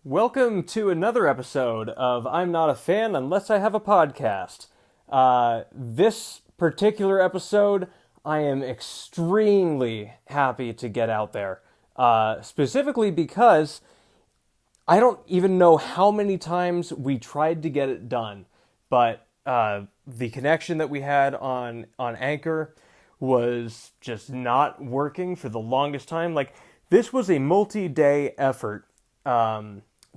Welcome to another episode of I'm Not a Fan Unless I Have a Podcast. This particular episode, I am extremely happy to get out there. Specifically because I don't even know how many times we tried to get it done, but the connection that we had on Anchor was just not working for the longest time. Like, this was a multi-day effort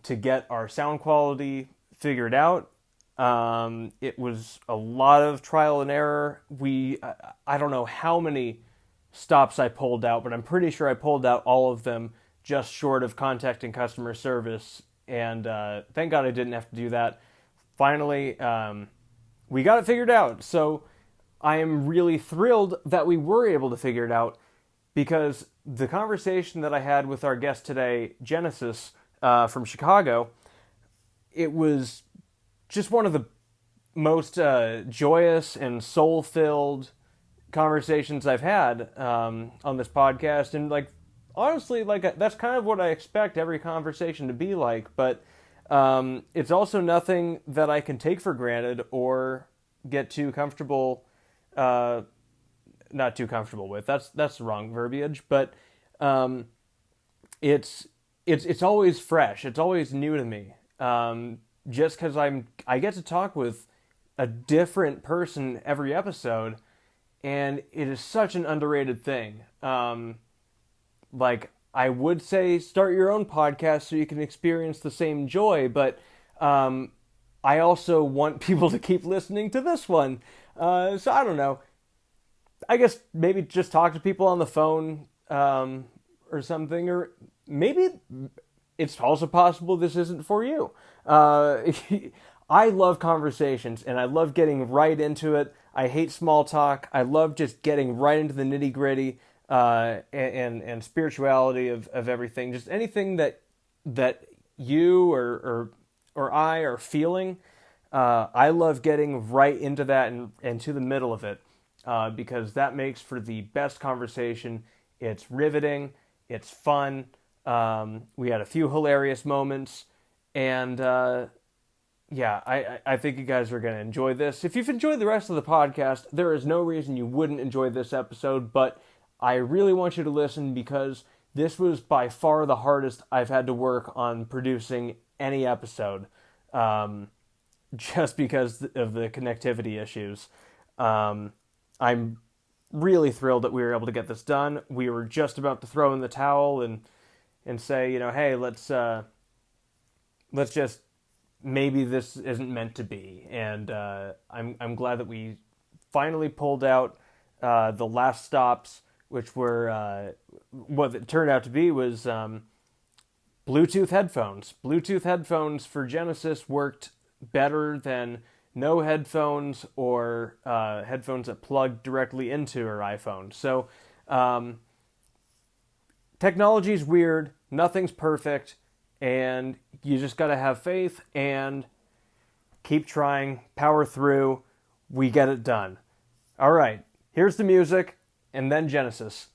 to get our sound quality figured out. It was a lot of trial and error. I don't know how many stops I pulled out, but I'm pretty sure I pulled out all of them just short of contacting customer service. And thank God I didn't have to do that. Finally, we got it figured out. So I am really thrilled that we were able to figure it out, because the conversation that I had with our guest today, Genesis, from Chicago, it was just one of the most joyous and soul-filled conversations I've had on this podcast. And honestly, that's kind of what I expect every conversation to be like. But it's also nothing that I can take for granted or get too comfortable. Not too comfortable with. That's the wrong verbiage. But it's always fresh. It's always new to me. Just because I get to talk with a different person every episode, and it is such an underrated thing. I would say start your own podcast so you can experience the same joy, but I also want people to keep listening to this one. So I don't know. I guess maybe just talk to people on the phone or something, or maybe it's also possible this isn't for you. I love conversations, and I love getting right into it. I hate small talk. I love just getting right into the nitty gritty and spirituality of everything. Just anything that you or I are feeling. I love getting right into that and to the middle of it, because that makes for the best conversation. It's riveting. It's fun. We had a few hilarious moments, and I think you guys are going to enjoy this. If you've enjoyed the rest of the podcast, there is no reason you wouldn't enjoy this episode, but I really want you to listen, because this was by far the hardest I've had to work on producing any episode, just because of the connectivity issues. I'm really thrilled that we were able to get this done. We were just about to throw in the towel and say, hey, let's just, maybe this isn't meant to be. And I'm glad that we finally pulled out the last stops, which were what it turned out to be was Bluetooth headphones. Bluetooth headphones for Genesis worked better than no headphones or headphones that plug directly into her iPhone. So technology's weird, nothing's perfect, and you just gotta have faith and keep trying, power through. We get it done. All right, here's the music, and then Genesis.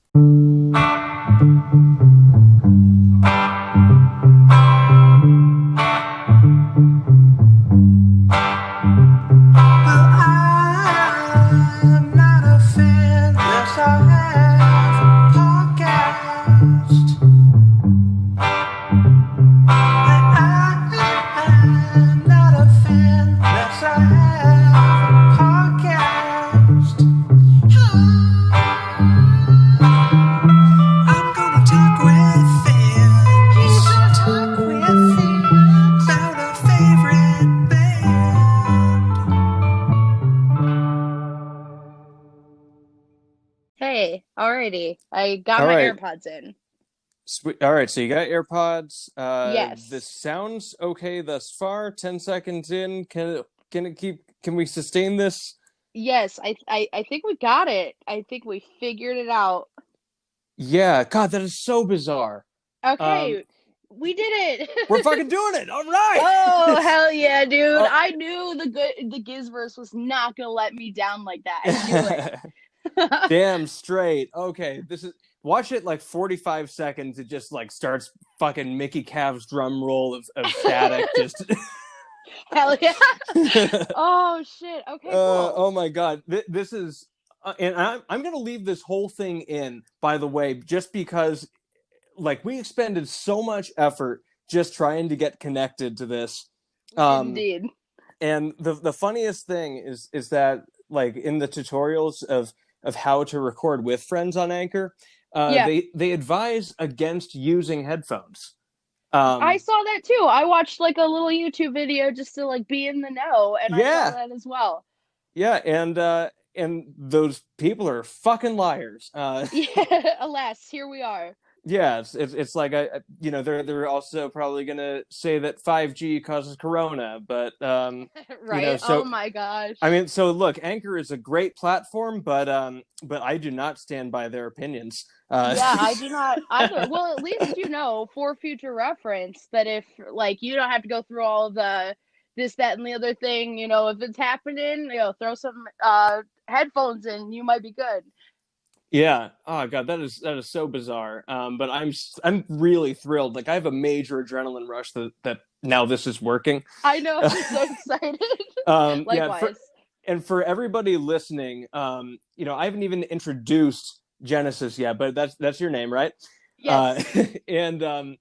Alrighty, I got my AirPods in. Sweet. All right, so you got AirPods. Yes. This sounds okay thus far. 10 seconds in. Can it keep? Can we sustain this? Yes, I think we got it. I think we figured it out. Yeah. God, that is so bizarre. Okay, we did it. We're fucking doing it. All right. Oh, hell yeah, dude! I knew the Gizzverse was not gonna let me down like that. I knew it. Damn straight. Okay, watch it like 45 seconds. It just like starts fucking Mickey Cav's drum roll of static. Just Hell yeah. Oh shit. Okay, cool. oh my god, this is, and I'm gonna leave this whole thing in, by the way, just because like we expended so much effort just trying to get connected to this. We did indeed. And the funniest thing is that like in the tutorials of how to record with friends on Anchor, Yeah. they advise against using headphones. I saw that too. I watched like a little YouTube video just to like be in the know, and I saw Yeah, that as well. yeah, and those people are fucking liars. Yeah, alas, here we are. Yeah, it's like you know, they're also probably gonna say that 5G causes corona, but you know, Right? Oh so my gosh. I mean, so look, Anchor is a great platform, but I do not stand by their opinions. Yeah, I do not either. Well, at least you know for future reference that if like you don't have to go through all of the this, that, and the other thing, you know, if it's happening, you know, throw some headphones in, you might be good. Yeah. Oh god, that is so bizarre. But I'm really thrilled. Like I have a major adrenaline rush that now this is working. I know, I'm so excited. Yeah. Likewise. And for everybody listening, you know, I haven't even introduced Genesis yet, but that's your name, right? Yes. And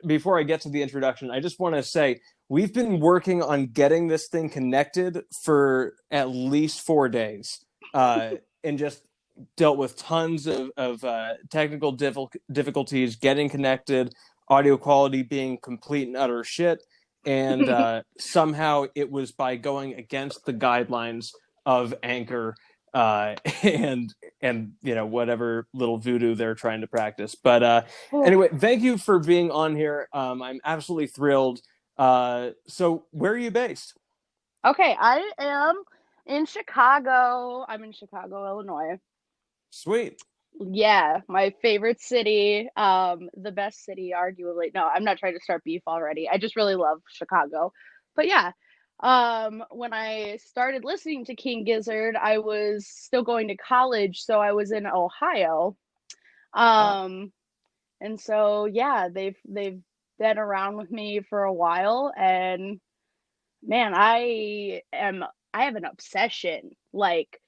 before I get to the introduction, I just want to say we've been working on getting this thing connected for at least 4 days, and just dealt with tons of technical difficulties getting connected, audio quality being complete and utter shit, and somehow it was by going against the guidelines of Anchor, and you know whatever little voodoo they're trying to practice. But anyway, thank you for being on here. I'm absolutely thrilled. So where are you based? Okay, I am in Chicago. I'm in Chicago, Illinois. Sweet. Yeah, my favorite city, the best city, arguably. No, I'm not trying to start beef already. I just really love Chicago. But yeah, when I started listening to King Gizzard, I was still going to college, so I was in Ohio. Ah. Um, and so yeah, they've been around with me for a while, and man, I have an obsession, like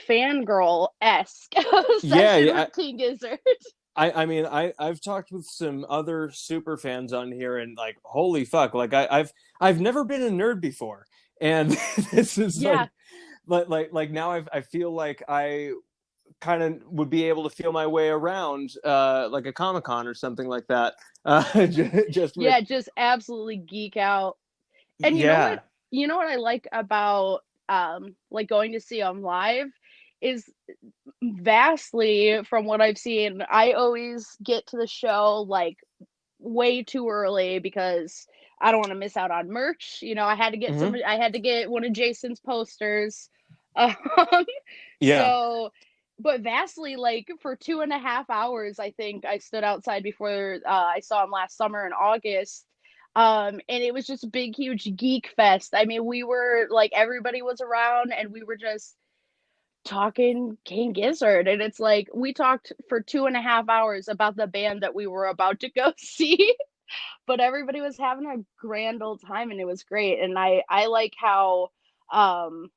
fangirl-esque Yeah, obsession yeah. with King Gizzard. I mean I've talked with some other super fans on here, and like holy fuck, like I've never been a nerd before, and this is Yeah. like now I feel like I kind of would be able to feel my way around like a Comic-Con or something like that, just with Yeah, just absolutely geek out. And you know what? yeah. You know what I like about like going to see them live is vastly from what I've seen, I always get to the show like way too early because I don't want to miss out on merch. You know, Hmm. I had to get one of Jason's posters. Um, Yeah. so, but vastly, like for 2.5 hours, I think I stood outside before I saw him last summer in August. And it was just a big, huge geek fest. I mean, we were like, everybody was around and we were just talking King Gizzard. And it's like, we talked for 2.5 hours about the band that we were about to go see, but everybody was having a grand old time and it was great. And I like how um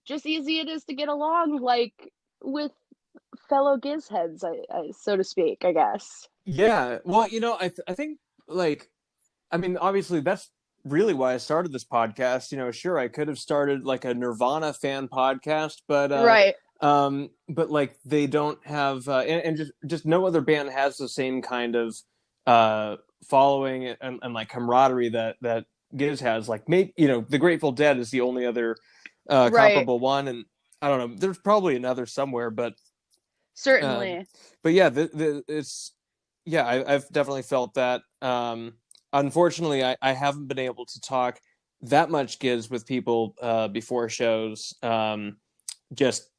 just easy it is to get along like with fellow Gizheads, so to speak, I guess. Yeah. Well, you know, I think like I mean, obviously, that's really why I started this podcast. You know, sure, I could have started like a Nirvana fan podcast, Right. but like they don't have, and just no other band has the same kind of following and like camaraderie that Giz has. Like, maybe you know, the Grateful Dead is the only other Right. comparable one, and I don't know, there's probably another somewhere, um, Certainly. but yeah, it's yeah, I've definitely felt that. Unfortunately, I haven't been able to talk that much Giz with people before shows. Just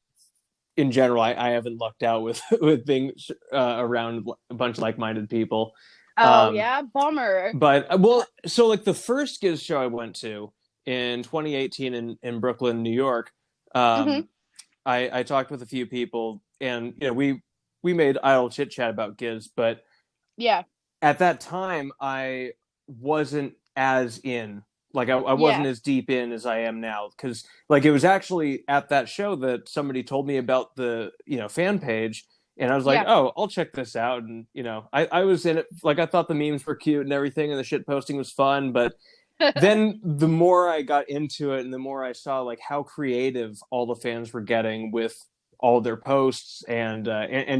in general, I haven't lucked out with with being around a bunch of like-minded people. Oh Um, yeah, bummer. but well, so like the first Giz show I went to in 2018 in Brooklyn, New York, Hmm. um, I talked with a few people, and you know we made idle chit chat about Giz, but Yeah. at that time I wasn't as in, like I wasn't Yeah. as deep in as I am now, because like it was actually at that show that somebody told me about the fan page, and I was like, Yeah. oh, I'll check this out. And I was in it, like I thought the memes were cute and everything, and the shit posting was fun, but then the more I got into it and the more I saw like how creative all the fans were getting with all their posts, and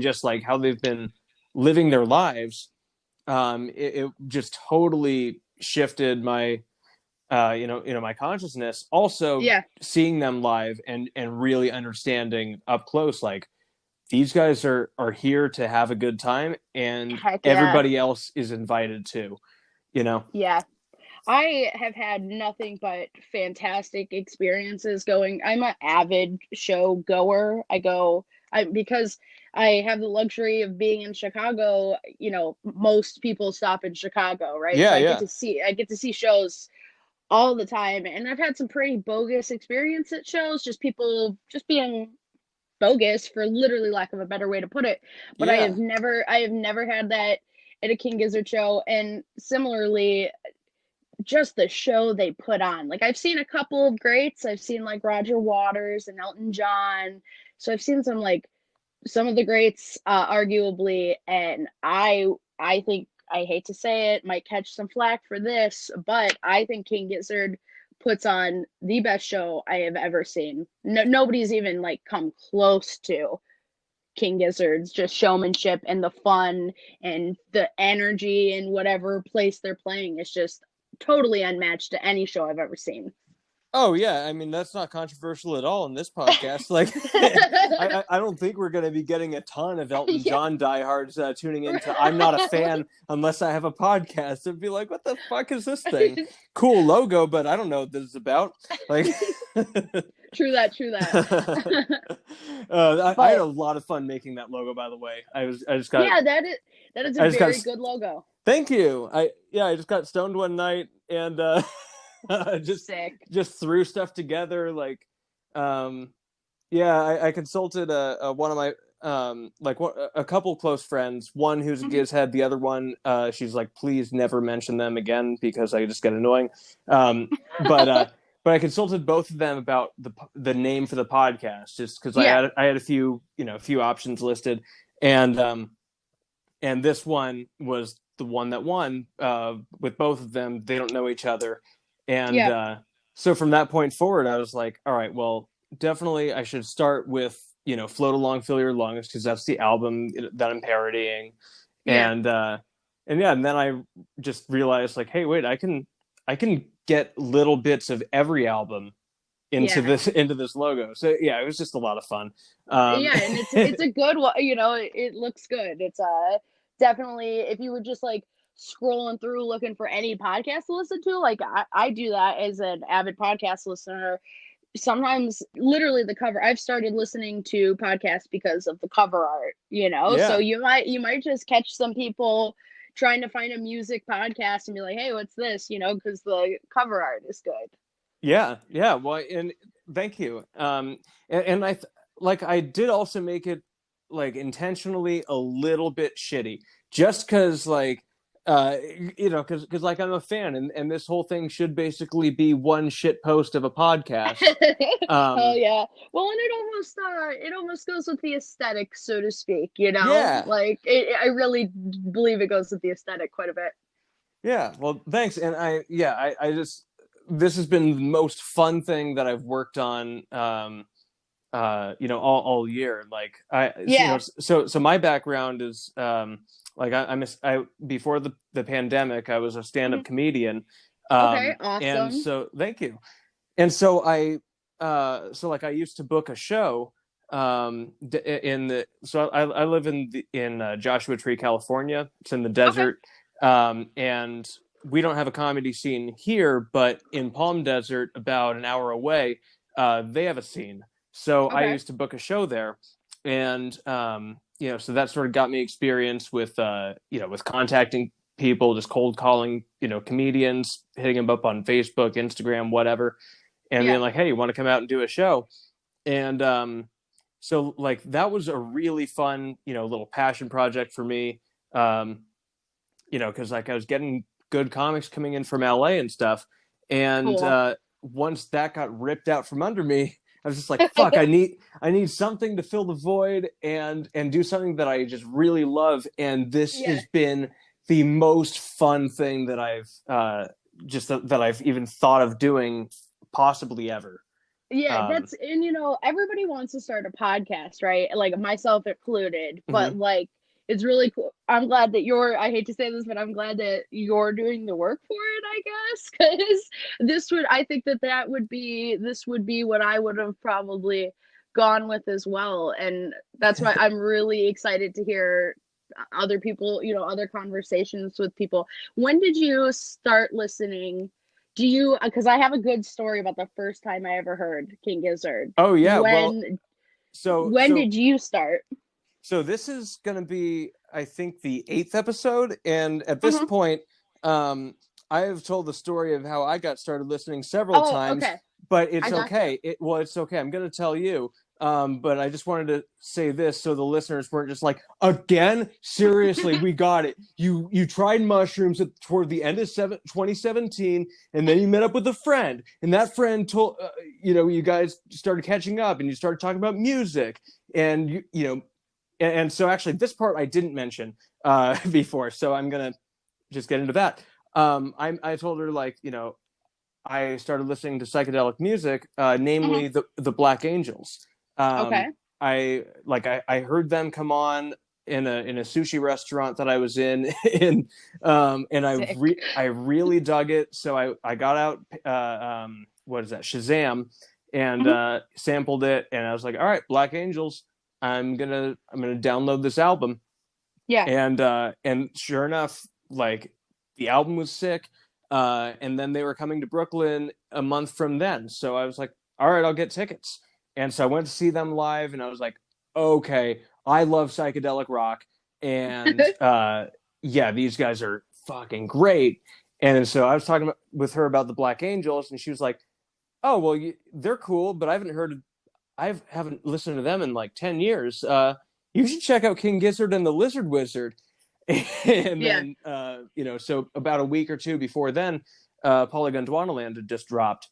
just like how they've been living their lives, it just totally shifted my my consciousness. Also, Yeah. seeing them live and really understanding up close, like these guys are here to have a good time, and Heck yeah. everybody else is invited too. You know? Yeah. I have had nothing but fantastic experiences going. I'm an avid show goer. Because I have the luxury of being in Chicago, most people stop in Chicago, right? So Yeah, yeah, I get to see shows all the time, and I've had some pretty bogus experience at shows, just people just being bogus, for literally lack of a better way to put it. But yeah. I have never had that at a King Gizzard show. And similarly, just the show they put on. Like, I've seen a couple of greats. I've seen like Roger Waters and Elton John. So I've seen some of the greats, arguably, and I think, I hate to say it, might catch some flack for this, but I think King Gizzard puts on the best show I have ever seen. No, nobody's even like come close to King Gizzard's just showmanship and the fun and the energy in whatever place they're playing. It's just totally unmatched to any show I've ever seen. Oh yeah, I mean that's not controversial at all in this podcast. Like, I don't think we're going to be getting a ton of Elton Yeah. John diehards tuning into "I'm not a fan unless I have a podcast" and be like, "What the fuck is this thing? Cool logo, but I don't know what this is about." Like, True that, true that. I had a But lot of fun making that logo. By the way, I just got yeah, that is a I just got. very good logo. Thank you. I just got stoned one night and just Sick. just threw stuff together. Like, yeah, I consulted one of my a couple close friends. One who's a Mhm. Gizzhead, the other one, she's like, please never mention them again because I just get annoying. But I consulted both of them about the name for the podcast, just because Yeah, I had a few options listed, and this one was the one that won. With both of them, they don't know each other, and yeah, so from that point forward, I was like, all right, well, definitely I should start with "Float Along, Fill Your Lungs" because that's the album that I'm parodying, yeah, and yeah, and then I just realized, like, hey, wait, I can get little bits of every album into yeah. this logo. So yeah, it was just a lot of fun. Yeah, and it's a good one. It looks good. It's definitely, if you were just like scrolling through looking for any podcast to listen to, like I do that as an avid podcast listener. Sometimes literally the cover, I've started listening to podcasts because of the cover art. So Yeah, you might just catch some people trying to find a music podcast and be like, hey, what's this? Because the cover art is good. yeah. Well, and thank you. And like I did also make it like intentionally a little bit shitty, just because like because like I'm a fan, and this whole thing should basically be one shit post of a podcast. Hell Um, yeah. Well, and it almost goes with the aesthetic, so to speak. yeah, Like I really believe it goes with the aesthetic quite a bit. yeah. Well, thanks. And I just this has been the most fun thing that I've worked on. All year. Like Yeah. so my background is like I before the pandemic, I was a stand-up Mhm. comedian. Okay, And awesome. so thank you. And so so like I used to book a show in the so I live in Joshua Tree, California. It's in the Okay. desert. And we don't have a comedy scene here, but in Palm Desert, about an hour away, they have a scene. So I Okay. used to book a show there, and so that sort of got me experience with with contacting people, just cold calling comedians, hitting them up on Facebook, Instagram, whatever, and being Yeah. like, hey, you want to come out and do a show? And so like that was a really fun, little passion project for me. Um, because like I was getting good comics coming in from LA and stuff, and Cool. once that got ripped out from under me, I was just like, "Fuck! I need something to fill the void and do something that I just really love." And this Yeah. has been the most fun thing that I've that I've even thought of doing, possibly ever. Yeah, Um, and everybody wants to start a podcast, right? Like myself included, but mhm. like it's really cool. I'm glad that I hate to say this, but I'm glad that you're doing the work for it, I guess, because I think this would be what I would have probably gone with as well. And that's why I'm really excited to hear other people, other conversations with people. When did you start listening? Do you, because I have a good story about the first time I ever heard King Gizzard. Oh yeah, well, When so when so did you start? So this is going to be, I think, the eighth episode, and at this Hmm. point, um, I have told the story of how I got started listening several Oh, times, okay. but I it's gotcha. okay. It's okay. I'm going to tell you, but I just wanted to say this so the listeners weren't just like, again, seriously, we got it. You tried mushrooms toward the end of 2017, and then you met up with a friend, and that friend told you guys started catching up, and you started talking about music, and and so actually this part I didn't mention before, so I'm gonna just get into that. I told her, like, I started listening to psychedelic music, Hmm. namely the Black Angels. Okay. um, I heard them come on in a sushi restaurant that I was in and Sick. I really dug it, so I got out what is that, Shazam, and Hmm. sampled it, and I was like, all right, Black Angels, I'm gonna download this album. Yeah. And sure enough, like, the album was sick. And then they were coming to Brooklyn a month from then, so I was like, all right, I'll get tickets. And so I went to see them live, and I was like, okay, I love psychedelic rock, and yeah, these guys are fucking great. And so I was talking with her about the Black Angels, and she was like, oh well, they're cool, but I haven't listened to them in like 10 years. You should check out King Gizzard and the Lizard Wizard. And Yeah. then, so about a week or two before then, Polygon Dwanaland had just dropped.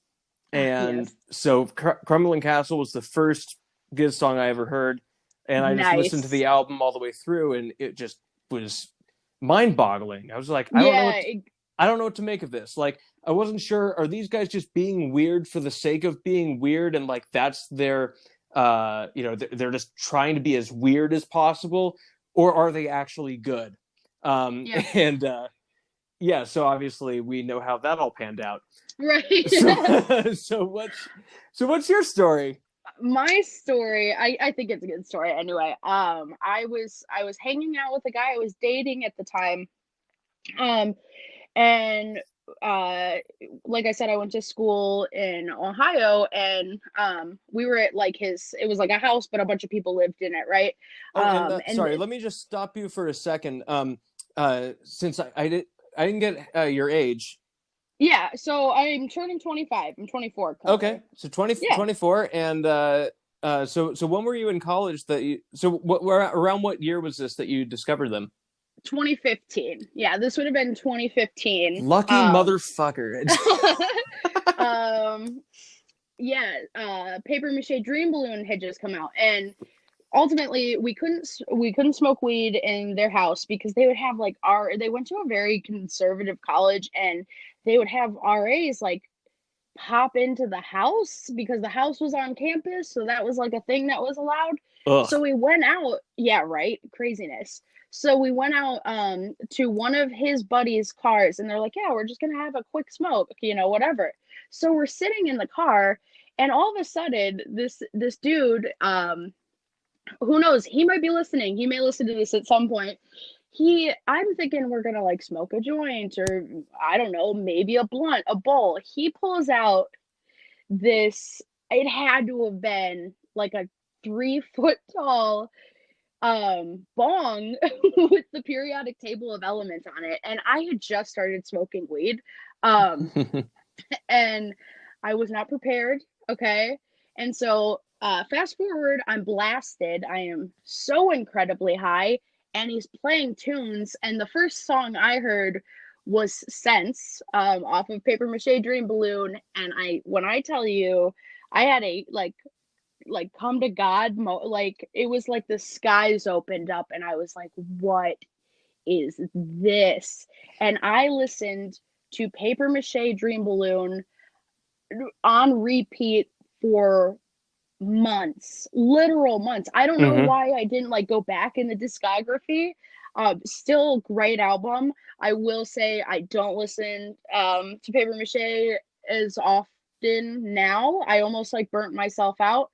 And Yes. so Crumbling Castle was the first Giz song I ever heard. And I just listened to Nice. the album all the way through, and it just was mind boggling. I was like, Yeah. I don't know what to make of this. Like, I wasn't sure, are these guys just being weird for the sake of being weird, and like that's their they're just trying to be as weird as possible, or are they actually good? Yeah. And yeah, so obviously we know how that all panned out. Right. So what's your story? My story, I think it's a good story anyway. I was hanging out with a guy I was dating at the time. Um, and uh like I said, I went to school in Ohio, and we were at like it was like a house, but a bunch of people lived in it, right? Oh, and And sorry, let me just stop you for a second. Since I didn't get your age. yeah, so I'm turning 25. I'm 24 Okay, currently. so 20 Yeah, 24, and so when were you in college that you so what where around what year was this that you discovered them? 2015. Yeah, this would have been 2015. Lucky motherfucker. Um yeah, Paper Mache Dream Balloon had just come out, and ultimately we couldn't smoke weed in their house because they would have like they went to a very conservative college, and they would have RAs like pop into the house because the house was on campus, so that was like a thing that was allowed. So Ugh. we went out, yeah, right, craziness. So we went out to one of his buddies' cars, and they're like, yeah, we're just gonna have a quick smoke, whatever. So we're sitting in the car, and all of a sudden this dude, who knows, he might be listening, he may listen to this at some point. I'm thinking we're gonna like smoke a joint, or I don't know, maybe a blunt, a bowl. He pulls out this, it had to have been like a 3 foot tall bong with the periodic table of elements on it. And I had just started smoking weed. Um and I was not prepared. Okay. And so Fast forward, I'm blasted. I am so incredibly high, and he's playing tunes. And the first song I heard was Sense, off of Paper Mache Dream Balloon. And when I tell you, I had a like come to God like it was like the skies opened up, and I was like, what is this? And I listened to Paper Mache Dream Balloon on repeat for months, literal months. I don't know Mm-hmm. why I didn't like go back in the discography. Still great album. I will say I don't listen to Paper Mache as often now. I almost like burnt myself out.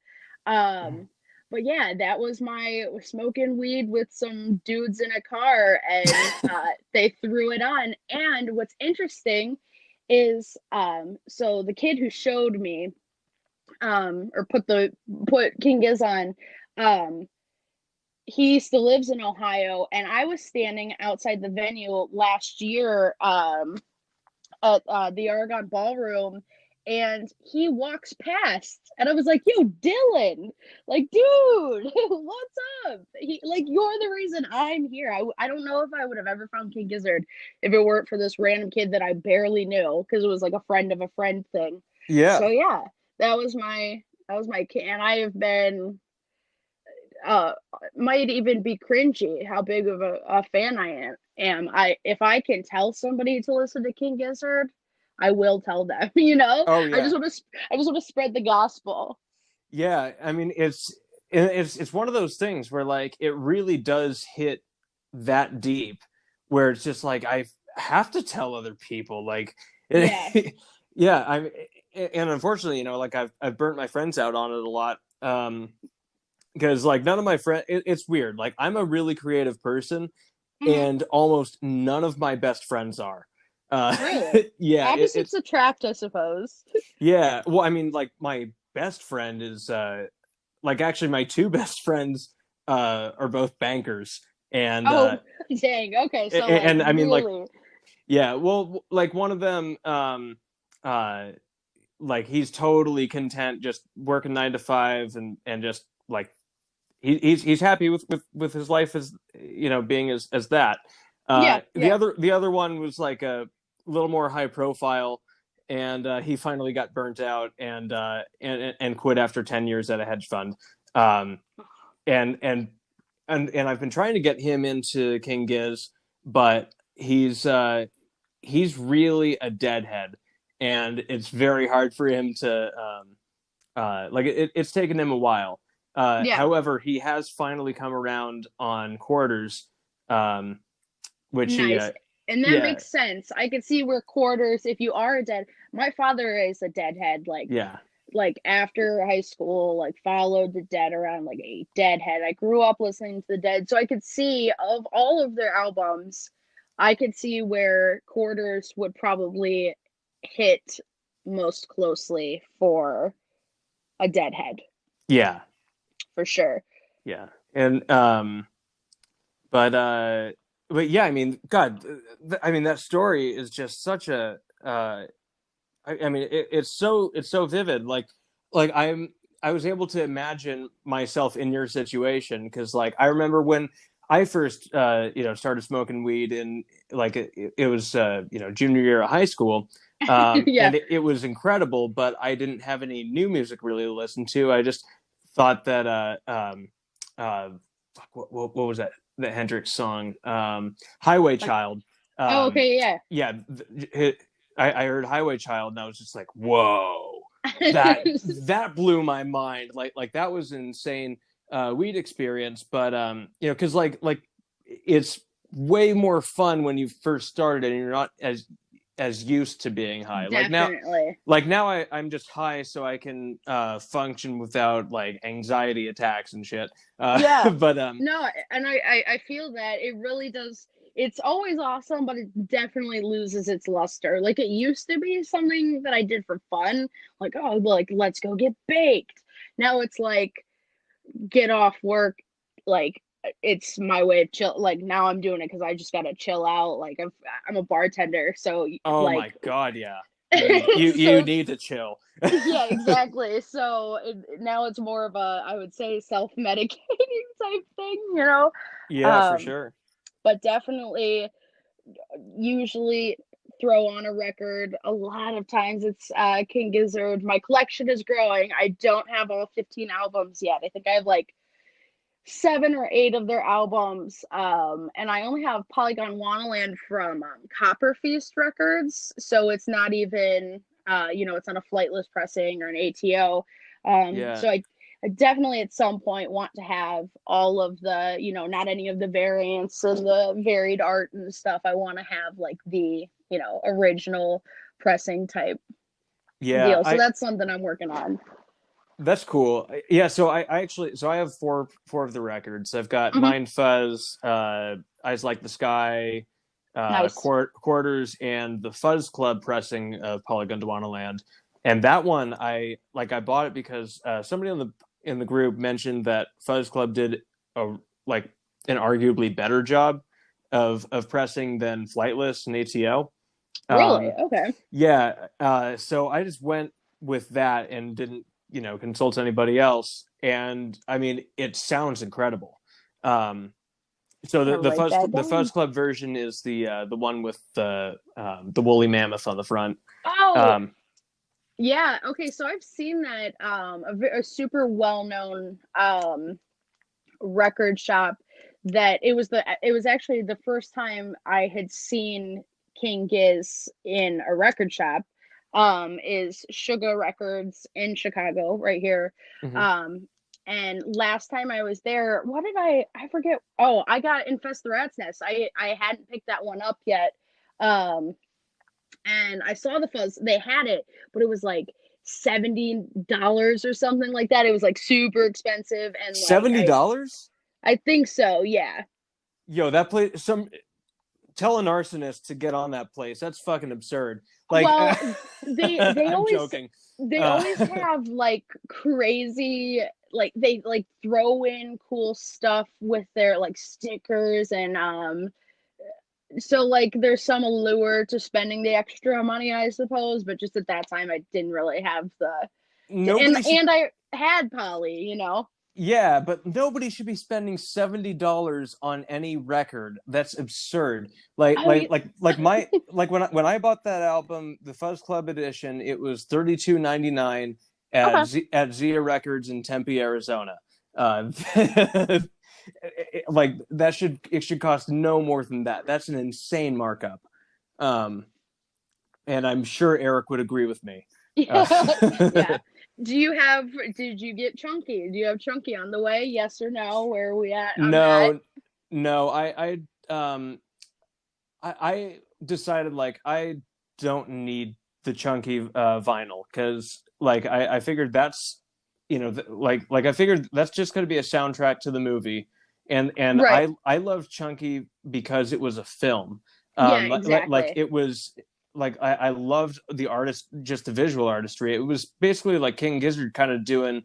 Um, but yeah, that was my smoking weed with some dudes in a car, and they threw it on. And what's interesting is so the kid who showed me or put King Giz on, um he still lives in Ohio, and I was standing outside the venue last year at the Aragon Ballroom, and he walks past, and I was like, yo, Dylan, like, dude, what's up? He like, you're the reason I'm here. I don't know if I would have ever found King Gizzard if it weren't for this random kid that I barely knew, because it was like a friend of a friend thing. So Yeah. yeah, that was my kid, and I have been uh might even be cringy how big of a fan I am. If I can tell somebody to listen to King Gizzard, I will tell them. Oh I just yeah. want to I just want to spread the gospel. Yeah. I mean, it's one of those things where like it really does hit that deep, where it's just like I have to tell other people. Like, Yeah. yeah. And unfortunately, like I've burnt my friends out on it a lot. Because like none of my friends, it's weird. Like I'm a really creative person, Hmm. and almost none of my best friends are. Uh, Really. yeah, Opposites it's attract, I suppose. yeah. Well, I mean, like my best friend is like actually my two best friends are both bankers, and Oh, dang. Okay, so like I mean like really. yeah. Well, like one of them uh like he's totally content just working 9 to 5 and just like he's happy with his life as being as that. Yeah, The yeah. other one was like a little more high profile, and he finally got burnt out and quit after 10 years at a hedge fund. Um, and and and I've been trying to get him into King Giz, but he's really a deadhead, and it's very hard for him to like it's taken him a while. Yeah. However, he has finally come around on quarters, um, which he, Nice. And that yeah, makes sense. I can see where quarters, if you are a dead, my father is a deadhead, yeah, after high school, like followed the Dead around like a Deadhead. I grew up listening to the Dead, so I could see of all of their albums, I could see where Quarters would probably hit most closely for a Deadhead, yeah, for sure. yeah, and but uh, but yeah, I mean, God, I mean that story is just such a I mean, it's so vivid. Like I was able to imagine myself in your situation because like I remember when I first started smoking weed in like it was junior year of high school. Yeah, And it was incredible, but I didn't have any new music really to listen to. I just thought that uh fuck, what was that Hendrix song, Highway like, Child. oh, okay, yeah. Yeah, I heard Highway Child and I was just like, whoa, that blew my mind. Like that was an insane weed experience. But because like it's way more fun when you first started and you're not as used to being high. Definitely. Like now I'm just high so I can function without like anxiety attacks and shit. Yeah. But No, and I feel that it really does. It's always awesome, but it definitely loses its luster. Like it used to be something that I did for fun, like, oh, like let's go get baked. Now it's like get off work, like it's my way of chill. Like now I'm doing it because I just gotta chill out. Like I'm a bartender, so oh like my god, yeah. You So need to chill. yeah, exactly. So now it's more of a, I would say, self-medicating type thing, you know. Yeah, for Um, sure. but definitely, usually throw on a record. A lot of times it's King Gizzard. My collection is growing. I don't have all 15 albums yet. I think I have like 7 or 8 of their albums. And I only have Polygon Wonderland from Copper Feast Records, so it's not even it's on a flightless pressing or an ATO. Yeah. So I definitely at some point want to have all of the, not any of the variants and the varied art and stuff. I want to have like the, original pressing type Yeah, deal. So I that's something I'm working on. That's cool. Yeah, so I actually I have four of the records. I've got Hmm. Mind Fuzz, Eyes Like the Sky, Nice. Quarters, and the Fuzz Club pressing of Polygon Land. And that one I bought it because somebody in the group mentioned that Fuzz Club did a like an arguably better job of pressing than Flightless and ATL. Really? Um, Okay. yeah, so I just went with that and didn't, consult anybody else. And I mean, it sounds incredible. Um, so Gonna write that the Fuzz down. Club version is the one with the woolly mammoth on the front. Oh, Um, yeah. Okay, so I've seen that a super well-known record shop that it was actually the first time I had seen King Giz in a record shop. Is Sugar Records in Chicago right here. mhm. Um and last time I was there, what did I forget? Oh, I got Infest the Rat's Nest. I hadn't picked that one up yet. Um and I saw the Fuzz. They had it, but it was like $70 or something like that. It was like super expensive, and like $70? I think so. Yeah. Yo, that place. Tell an arsonist to get on that place. That's fucking absurd. Like, Well, they I'm always joking. they Uh, always have like crazy, like they like throw in cool stuff with their like stickers, and so like there's some allure to spending the extra money, I suppose, but just at that time I didn't really have and nobody should I had Polly. Yeah, but nobody should be spending $70 on any record. That's absurd. Oh, yeah. When I bought that album, the Fuzz Club edition, it was $32.99 Okay. at Zia Records in Tempe, Arizona. Uh, it should cost no more than that. That's an insane markup. Um, and I'm sure Eric would agree with me. Uh, Yeah. Yeah. Did you get Chunky? Do you have Chunky on the way? Yes or no? Where are we at on that? no, no, I decided like I don't need the chunky vinyl because I figured that's I figured that's just going to be a soundtrack to the movie, and Right. I love chunky because it was a film. Yeah, Like exactly. it was I loved the artist, just the visual artistry. It was basically like King Gizzard kind of doing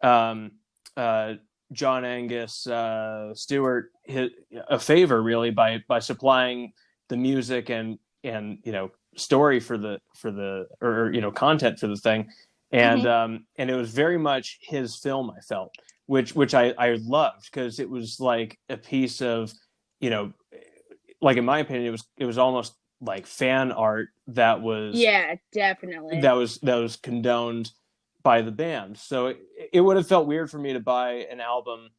um uh John Angus Stewart a favor really by supplying the music and story for the or content for the thing, Hmm. and it was very much his film. I felt which I loved because it was like a piece of you know like in my opinion it was almost like fan art Yeah, definitely. that was condoned by the band. So it would have felt weird for me to buy an album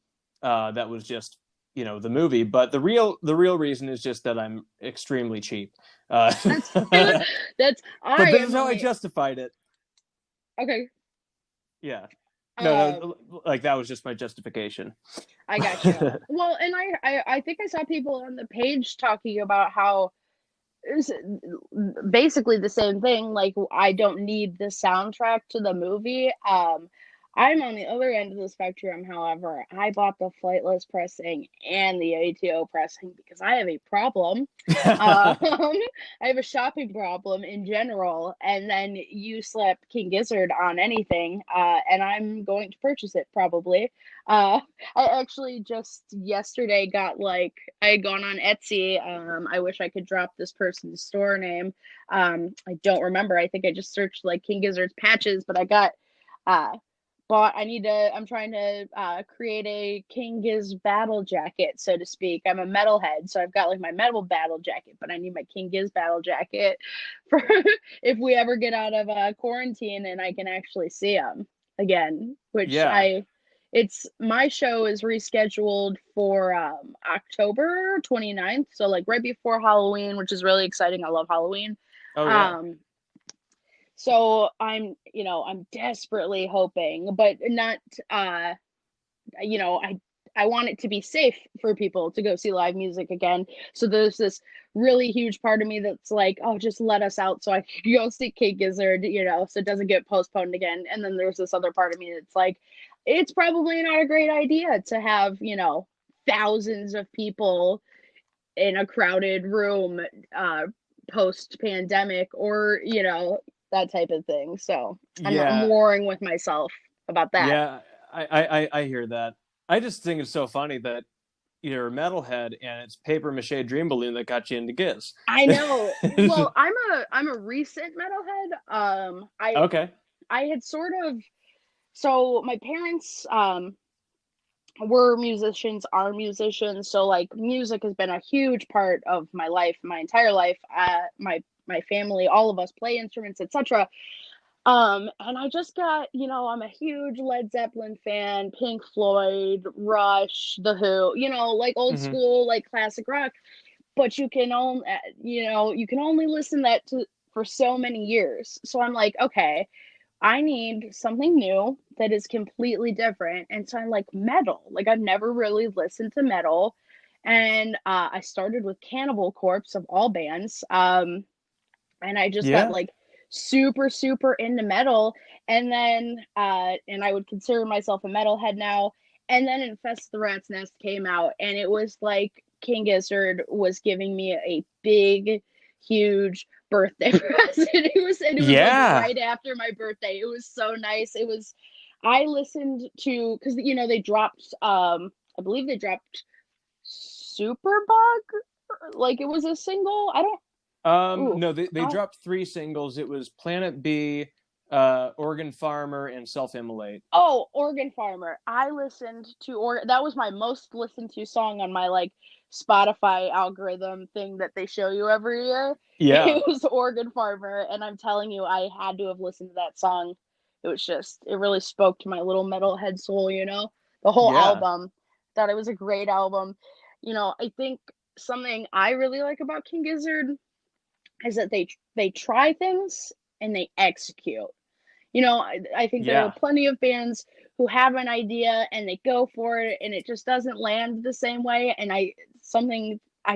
that was just the movie. But the real reason is just that I'm extremely cheap. That's But that's I this is am how I only justified it. okay. Yeah. Um, Like that was just my justification. I got you. Well, and I think I saw people on the page talking about how it's basically the same thing. Like, I don't need the soundtrack to the movie. I'm on the other end of the spectrum, however. I bought the flightless pressing and the ATO pressing because I have a problem. I have a shopping problem in general, and then you slap King Gizzard on anything, and I'm going to purchase it probably. Uh, I actually just yesterday got like I had gone on Etsy. I wish I could drop this person's store name. I don't remember. I think I just searched like King Gizzard's patches, but I got uh but I'm trying to create a King Giz battle jacket, so to speak. I'm a metalhead, so I've got like my metal battle jacket, but I need my King Giz battle jacket for if we ever get out of quarantine and I can actually see them again, which Yeah. it's my show is rescheduled for October 29th, so like right before Halloween, which is really exciting. I love Halloween. Oh yeah. Um, so I'm desperately hoping, but not, you know, I want it to be safe for people to go see live music again. So there's this really huge part of me that's like, oh, just let us out so I can go see Kate Gizzard, so it doesn't get postponed again. And then there's this other part of me that's like, it's probably not a great idea to have, thousands of people in a crowded room post pandemic or that type of thing. So I'm Yeah. warring with myself about that. Yeah. I hear that. I just think it's so funny that you're a metalhead and it's paper mache dream balloon that got you into Giz. I know. Well, I'm a recent metalhead. I Okay. I had sort of so my parents were musicians, are musicians, so like music has been a huge part of my life, my entire life. My family, all of us play instruments, etc. And I just got, I'm a huge Led Zeppelin fan, Pink Floyd, Rush, The Who, like old Hmm. school, like classic rock. But you can only listen that to for so many years. So I'm like, okay, I need something new that is completely different. And so I'm like metal. Like I've never really listened to metal. And I started with Cannibal Corpse of all bands. And I just got Yeah. like super super into metal, and I would consider myself a metalhead now. And then Infest the Rat's Nest came out, and it was like King Gizzard was giving me a big huge birthday present. It was like Yeah. right after my birthday. It was so nice. I listened to, because they dropped, I believe they dropped Superbug, like it was a single. I don't. Ooh, No, they I'll, dropped three singles. It was Planet B, Organ Farmer, and Self Immolate. Oh, Organ Farmer. I listened to that was my most listened to song on my like Spotify algorithm thing that they show you every year. Yeah. It was Organ Farmer, and I'm telling you, I had to have listened to that song. It really spoke to my little metalhead soul, The whole Yeah. album. Thought it was a great album. I think something I really like about King Gizzard is that they try things and they execute. I think there are Yeah. plenty of bands who have an idea and they go for it and it just doesn't land the same way. And I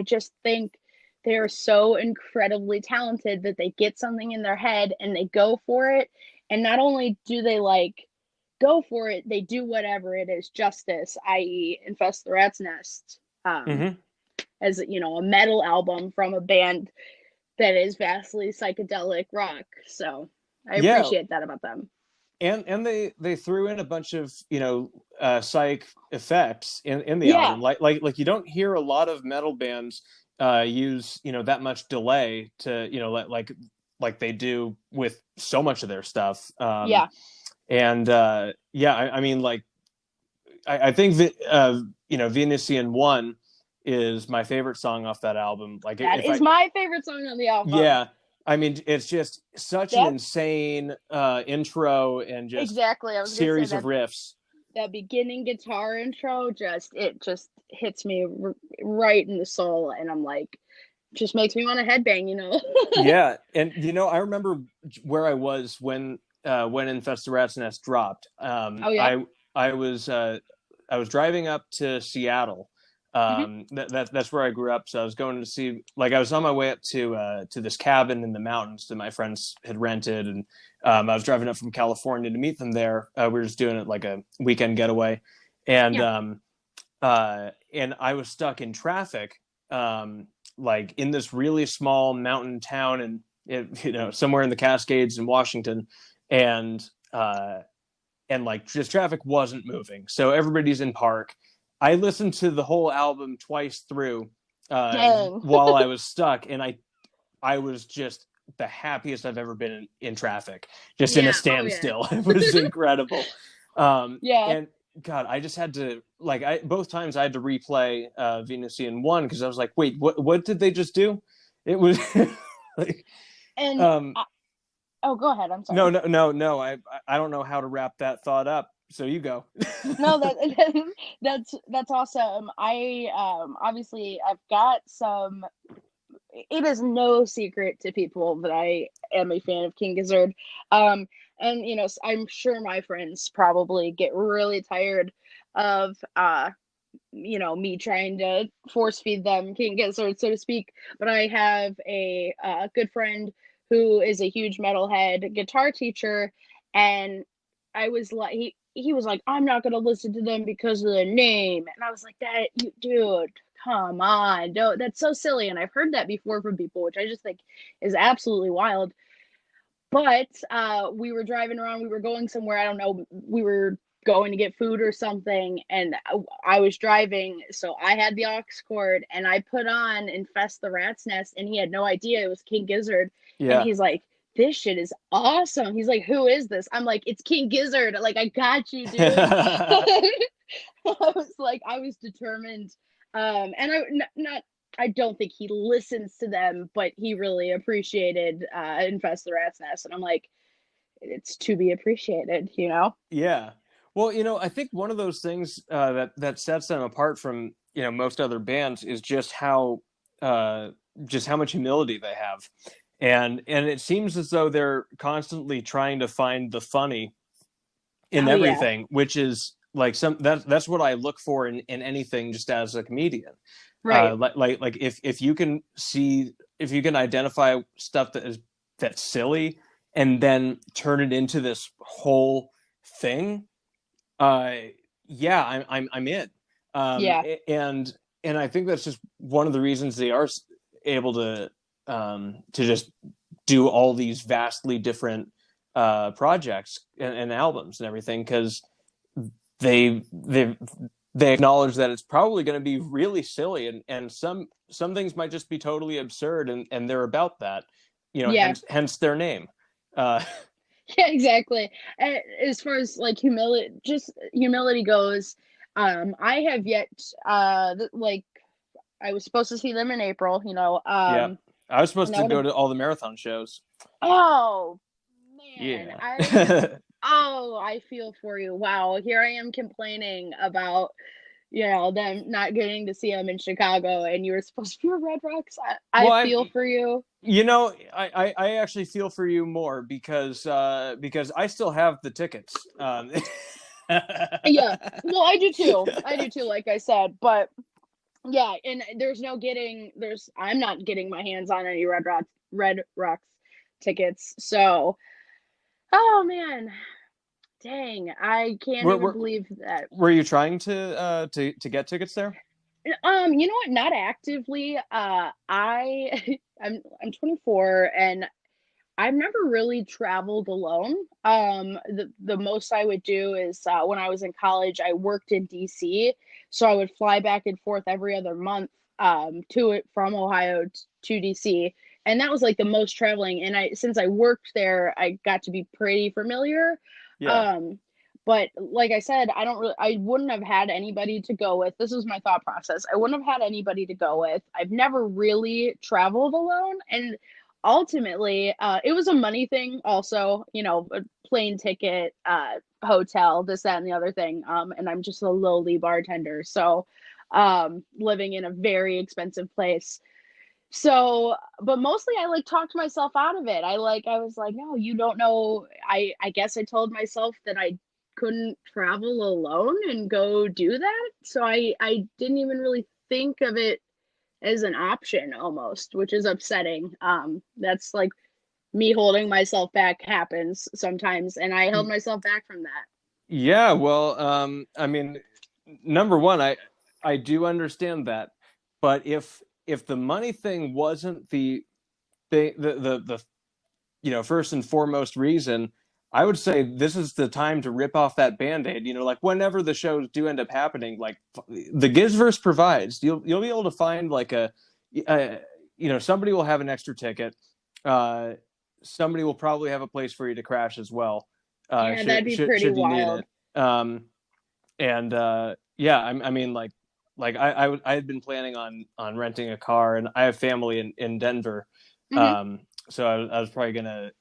just think they are so incredibly talented that they get something in their head and they go for it. And not only do they like go for it, they do whatever it is justice, i.e., Infest the Rat's Nest, Hmm. as a metal album from a band that is vastly psychedelic rock. So I Yeah. appreciate that about them. And they threw in a bunch of psych effects in the Yeah, album. Like you don't hear a lot of metal bands use that much delay to like they do with so much of their stuff. yeah. And yeah, I mean, like I think that Venusian One is my favorite song off that album. Like That if is I my favorite song on the album. yeah, I mean it's just such an That insane intro and just exactly. I was gonna say series of that riffs. that beginning guitar intro just hits me right in the soul, and I'm like, just makes me want to headbang. Yeah, and I remember where I was when Infest the Rat's Nest dropped. Oh yeah. I was driving up to Seattle Hmm. That's where I grew up. So I was going to see, like, I was on my way up to this cabin in the mountains that my friends had rented, and I was driving up from California to meet them there. We were just doing it like a weekend getaway, and Yeah. I was stuck in traffic, like in this really small mountain town, and somewhere in the Cascades in Washington, and uh, like just traffic wasn't moving. So everybody's in park. I listened to the whole album twice through Dang. while I was stuck, and I was just the happiest I've ever been in traffic, just in a Yeah. Oh yeah. standstill. It was incredible. Yeah. And God, I just had to like I both times I had to replay Venusian one because I was like, wait, what did they just do? It was like, And um, oh, go ahead. I'm no, sorry. no, no, no. I don't know how to wrap that thought up. So you go. No, that that's awesome. I obviously I've got some. It is no secret to people that I am a fan of King Gizzard. Um, and I'm sure my friends probably get really tired of me trying to force feed them King Gizzard, so to speak. But I have a good friend who is a huge metalhead guitar teacher, and I was like, he was like, I'm not gonna listen to them because of the name, and I was like, that you dude, come on, don't, that's so silly. And I've heard that before from people, which I just think is absolutely wild. But we were driving around, we were going somewhere, I don't know, we were going to get food or something, and I was driving, so I had the aux cord, and I put on Infest the Rat's Nest, and he had no idea it was King Gizzard. And Yeah. he's like, this shit is awesome. He's like, who is this? I'm like, it's King Gizzard. Like, I got you, dude. I was like, I was determined. And not, I don't think he listens to them, but he really appreciated Infest the Rat's Nest. And I'm like, it's to be appreciated, you know? Yeah. Well, I think one of those things that sets them apart from most other bands is uh, just how much humility they have, and it seems as though they're constantly trying to find the funny in Oh, yeah. everything, which is like that's what I look for in anything, just as a comedian. Right. Like if you can see, if you can identify stuff that's silly and then turn it into this whole thing, uh yeah, I'm in. Yeah. And I think that's just one of the reasons they are able to just do all these vastly different projects and albums and everything, because they they they acknowledge that it's probably going to be really silly, and some things might just be totally absurd, and they're about that, Yeah. hence their name. uh Yeah, exactly. As far as like humility goes, I have yet, like, I was supposed to see them in April, yeah, I was and supposed that to would go have, to all the marathon shows. oh man, Yeah. I feel for you. Wow, here I am complaining about, them not getting to see them in Chicago, and you were supposed to be at Red Rocks. I Well, feel for you. I actually feel for you more because I still have the tickets. Yeah, well, I do too. I do too, like I said, but yeah, and I'm not getting my hands on any Red Rocks tickets. So, oh man, dang, I can't were, even were believe that. were you trying to get tickets there? You know what? Not actively. I'm 24, and I've never really traveled alone. The most I would do is when I was in college, I worked in DC, so I would fly back and forth every other month to it from Ohio to DC, and that was like the most traveling. And since I worked there, I got to be pretty familiar. Yeah. Um, but like I said, I wouldn't have had anybody to go with. This was my thought process. I wouldn't have had anybody to go with. I've never really traveled alone, and ultimately it was a money thing also, a plane ticket, hotel, this, that, and the other thing. And I'm just a lowly bartender, so living in a very expensive place. So, but mostly I like talked myself out of it. I was like, no, you don't know. I guess I told myself that I couldn't travel alone and go do that, so I didn't even really think of it as an option almost, which is upsetting. That's like me holding myself back happens sometimes, and I held myself back from that. Yeah, well, I mean, number one, I do understand that, but if the money thing wasn't the thing, the first and foremost reason, I would say this is the time to rip off that Band-Aid. Like whenever the shows do end up happening, like the Gizzverse Provides, you'll be able to find like a somebody will have an extra ticket. Uh, Somebody will probably have a place for you to crash as well. Yeah, that'd be pretty Should you need wild. it. And yeah, I mean I had been planning on renting a car, and I have family in Denver. Hmm. So I was probably gonna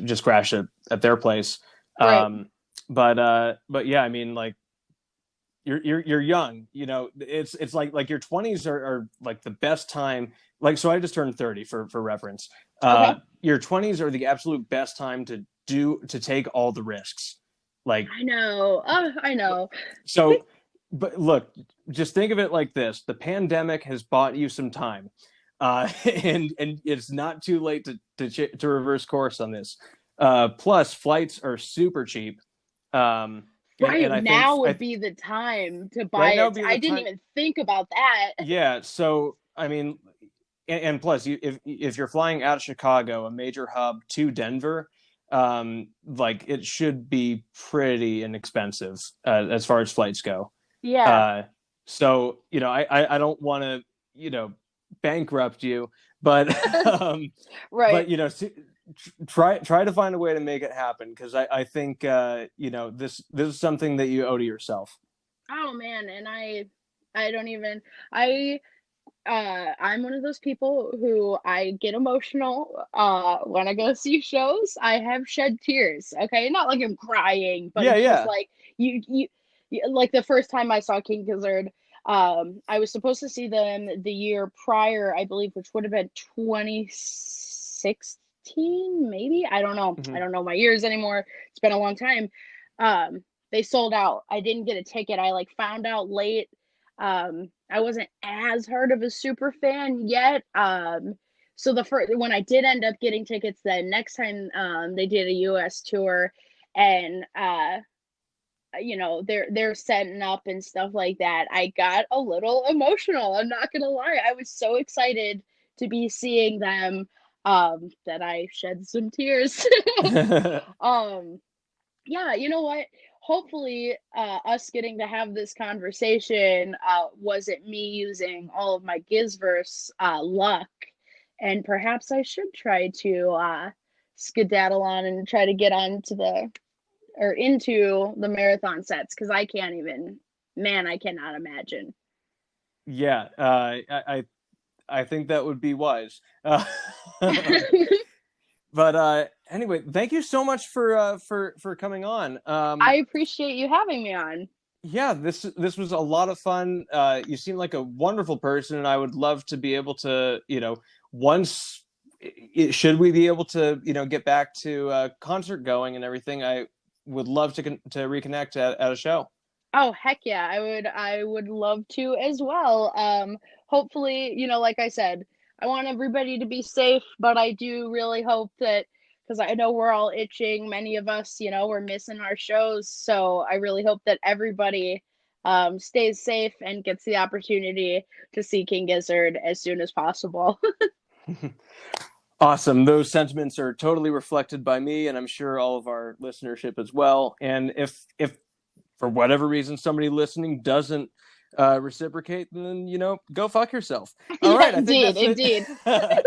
just crash at their place. Right. But yeah, I mean, like you're young, it's like your 20s are like the best time. Like, so I just turned 30 for reference. Okay. Your 20s are the absolute best time to take all the risks. Like, I know. Oh, I know. so, but look, just think of it like this: the pandemic has bought you some time, and it's not too late to reverse course on this. Plus, flights are super cheap, Right and now would be the time to buy right now it. would be I the didn't time. even think about that. Yeah, so I mean, and plus, if you're flying out of Chicago, a major hub, to Denver, like it should be pretty inexpensive as far as flights go. Yeah. Uh, so I don't want to bankrupt you, but Right. try to find a way to make it happen, because I think this is something that you owe to yourself. Oh man, and I don't even I I'm one of those people who I get emotional when I go see shows. I have shed tears. Okay, not like I'm crying, but Yeah, it's just yeah. like like the first time I saw King Gizzard, I was supposed to see them the year prior, I believe, which would have been 2016, maybe. I don't know. I Hmm. don't know my years anymore. It's been a long time. They sold out. I didn't get a ticket. I like found out late. I wasn't as hard of a super fan yet. So the first when I did end up getting tickets, the next time they did a US tour, and they're setting up and stuff like that, I got a little emotional. I'm not gonna lie. I was so excited to be seeing them that I shed some tears. um yeah, you know what? Hopefully, us getting to have this conversation wasn't me using all of my Gizzverse luck, and perhaps I should try to skedaddle on and try to get on to the or into the marathon sets, because I can't even, man, I cannot imagine. Yeah, I think that would be wise. But anyway, thank you so much for coming on. I appreciate you having me on. Yeah, this was a lot of fun. You seem like a wonderful person, and I would love to be able to, once should we be able to, get back to concert going and everything, I would love to reconnect at a show. Oh, heck yeah. I would love to as well. Hopefully, like I said, I want everybody to be safe, but I do really hope that, because I know we're all itching, many of us, we're missing our shows. So I really hope that everybody stays safe and gets the opportunity to see King Gizzard as soon as possible. Awesome. Those sentiments are totally reflected by me, and I'm sure all of our listenership as well. And if for whatever reason somebody listening doesn't reciprocate, then go fuck yourself. All Yeah, right, I think indeed, that's it.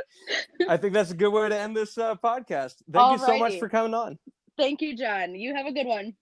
indeed. I think that's a good way to end this podcast. Thank you so much Alrighty. for coming on. Thank you, John. You have a good one.